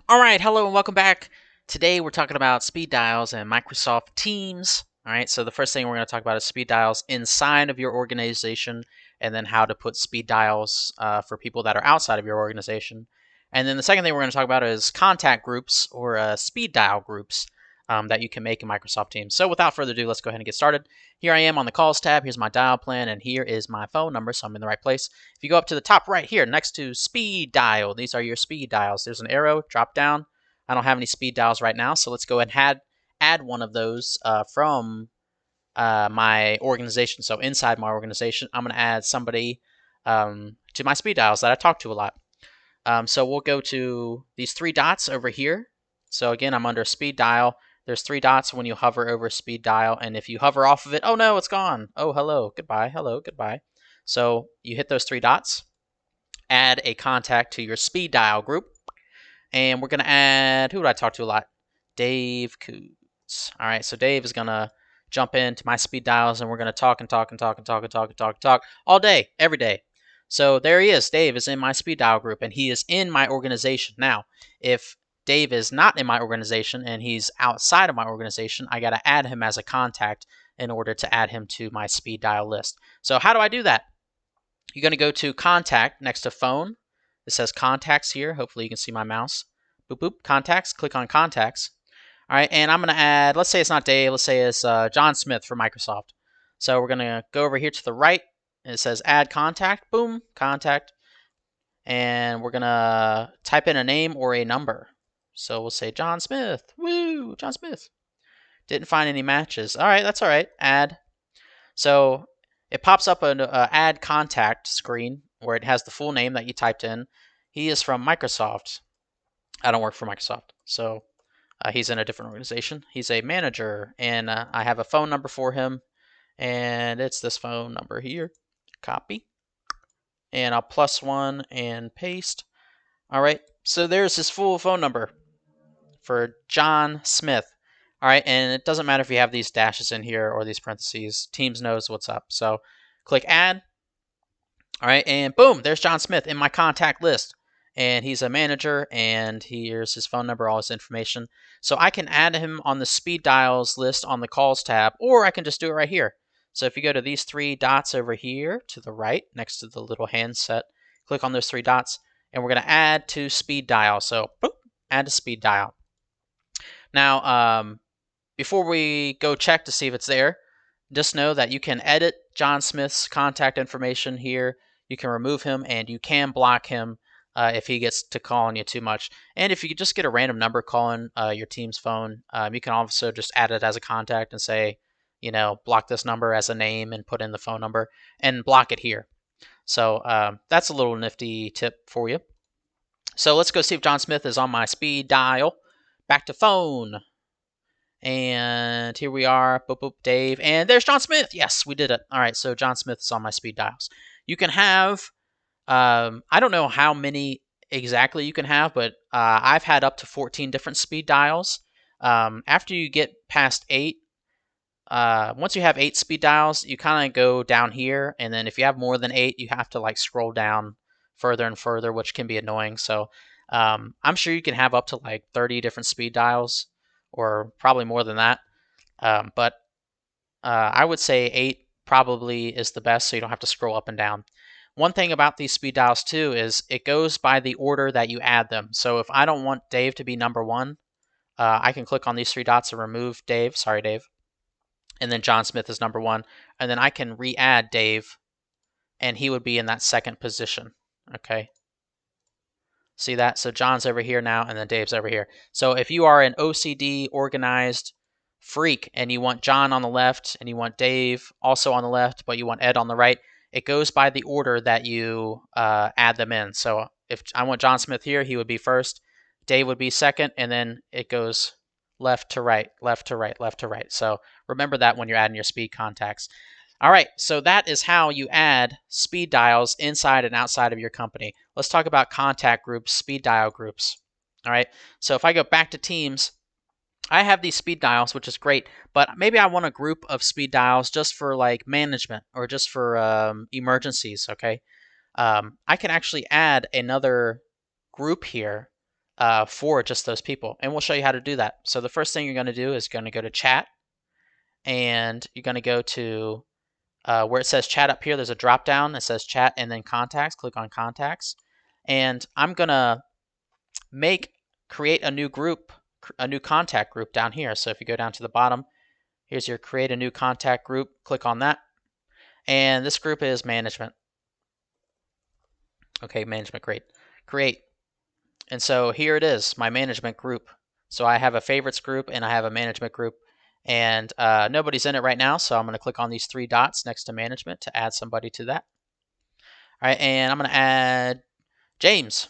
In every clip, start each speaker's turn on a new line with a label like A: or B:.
A: All right, hello and welcome back. Today we're talking about speed dials and Microsoft Teams. All right, so the first thing we're going to talk about is speed dials inside of your organization, and then how to put speed dials for people that are outside of your organization. And then the second thing we're going to talk about is contact groups or speed dial groups that you can make in Microsoft Teams. So without further ado, let's go ahead and get started. Here I am on the calls tab. Here's my dial plan, and here is my phone number, so I'm in the right place. If you go up to the top right here next to speed dial, these are your speed dials. There's an arrow, drop down. I don't have any speed dials right now, so let's go ahead and add one of those from my organization. So inside my organization, I'm going to add somebody to my speed dials that I talk to a lot. So we'll go to these three dots over here. So again, I'm under speed dial. There's three dots when you hover over speed dial, and if you hover off of it, oh no, it's gone. Oh, hello, goodbye, hello, goodbye. So you hit those three dots, add a contact to your speed dial group, and we're going to add, who do I talk to a lot? Dave Coots. All right, so Dave is going to jump into my speed dials, and we're going to talk and talk and talk and talk and talk and talk and talk all day, every day. So there he is. Dave is in my speed dial group, and he is in my organization. Now, if Dave is not in my organization and he's outside of my organization, I got to add him as a contact in order to add him to my speed dial list. So how do I do that? You're going to go to contact next to phone. It says contacts here. Hopefully you can see my mouse. Boop, boop, contacts. Click on contacts. All right, and I'm going to add, let's say it's not Dave. Let's say it's John Smith for Microsoft. So we're going to go over here to the right. And it says add contact. Boom, contact. And we're going to type in a name or a number. So we'll say John Smith. Woo, John Smith. Didn't find any matches. All right, that's all right. Add. So it pops up an add contact screen where it has the full name that you typed in. He is from Microsoft. I don't work for Microsoft, so he's in a different organization. He's a manager, and I have a phone number for him, and it's this phone number here. Copy. And I'll +1 and paste. All right, so there's his full phone number for John Smith. All right, and it doesn't matter if you have these dashes in here or these parentheses. Teams knows what's up. So click add. All right, and boom, there's John Smith in my contact list. And he's a manager, and here's his phone number, all his information. So I can add him on the speed dials list on the calls tab, or I can just do it right here. So if you go to these three dots over here to the right, next to the little handset, click on those three dots, and we're going to add to speed dial. So boop, add to speed dial. Now, before we go check to see if it's there, just know that you can edit John Smith's contact information here. You can remove him, and you can block him if he gets to calling you too much. And if you could just get a random number calling your team's phone, you can also just add it as a contact and say, block this number as a name and put in the phone number and block it here. So that's a little nifty tip for you. So let's go see if John Smith is on my speed dial. Back to phone. And here we are, boop, boop, Dave, and there's John Smith. Yes, we did it. All right, so John Smith is on my speed dials. You can have, I don't know how many exactly you can have, but I've had up to 14 different speed dials. After you get past 8, once you have 8 speed dials, you kind of go down here, and then if you have more than 8, you have to scroll down further and further, which can be annoying. So I'm sure you can have up to 30 different speed dials, or probably more than that. But I would say 8 probably is the best, so you don't have to scroll up and down. One thing about these speed dials too is it goes by the order that you add them. So if I don't want Dave to be number 1, I can click on these three dots and remove Dave. Sorry, Dave. And then John Smith is number 1. And then I can re-add Dave, and he would be in that second position. Okay. See that? So John's over here now, and then Dave's over here. So if you are an OCD organized freak and you want John on the left and you want Dave also on the left, but you want Ed on the right, it goes by the order that you add them in. So if I want John Smith here, he would be first, Dave would be second, and then it goes left to right, left to right, left to right. So remember that when you're adding your speed contacts. All right, so that is how you add speed dials inside and outside of your company. Let's talk about contact groups, speed dial groups. All right, so if I go back to Teams, I have these speed dials, which is great, but maybe I want a group of speed dials just for management or just for emergencies, okay? I can actually add another group here for just those people. And we'll show you how to do that. So the first thing you're going to do is going to go to chat, and you're going to go to where it says chat up here. There's a drop down that says chat and then contacts. Click on contacts. And I'm going to create a new group, a new contact group down here. So if you go down to the bottom, here's your create a new contact group. Click on that. And this group is management. Okay, management, great. Create. And so here it is, my management group. So I have a favorites group and I have a management group. And nobody's in it right now, so I'm going to click on these three dots next to management to add somebody to that. All right, and I'm going to add James.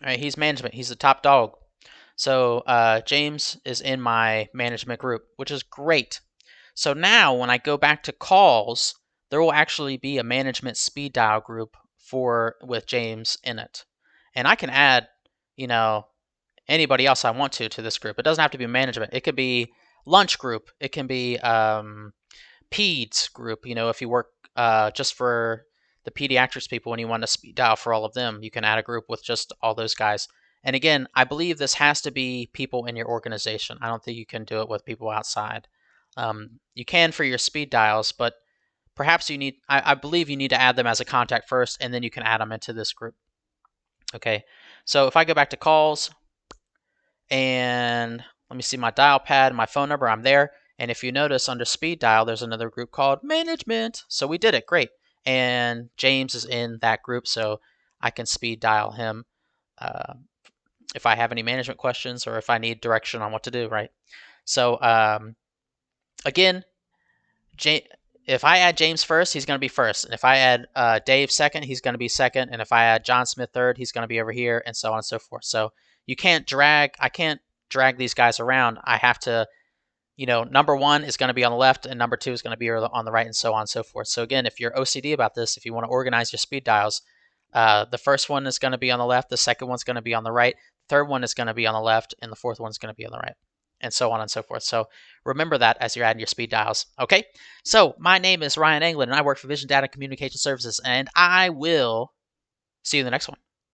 A: All right, he's management. He's the top dog. So James is in my management group, which is great. So now when I go back to calls, there will actually be a management speed dial group with James in it. And I can add, anybody else I want to this group. It doesn't have to be management. It could be lunch group. It can be peds group. If you work just for the pediatrics people and you want to speed dial for all of them, you can add a group with just all those guys. And again, I believe this has to be people in your organization. I don't think you can do it with people outside. You can for your speed dials, but perhaps I believe you need to add them as a contact first, and then you can add them into this group. Okay, so if I go back to calls, and let me see my dial pad and my phone number, I'm there. And if you notice under speed dial, there's another group called management. So we did it, great. And James is in that group, so I can speed dial him if I have any management questions or if I need direction on what to do, right? So again, if I add James first, he's going to be first. And if I add Dave second, he's going to be second. And if I add John Smith third, he's going to be over here, and so on and so forth. So I can't drag these guys around. I have to, number one is going to be on the left, and number two is going to be on the right, and so on and so forth. So again, if you're OCD about this, if you want to organize your speed dials, the first one is going to be on the left, the second one's going to be on the right, the third one is going to be on the left, and the fourth one's going to be on the right, and so on and so forth. So remember that as you're adding your speed dials. Okay, so my name is Ryan Anglin, and I work for Vision Data Communication Services, and I will see you in the next one.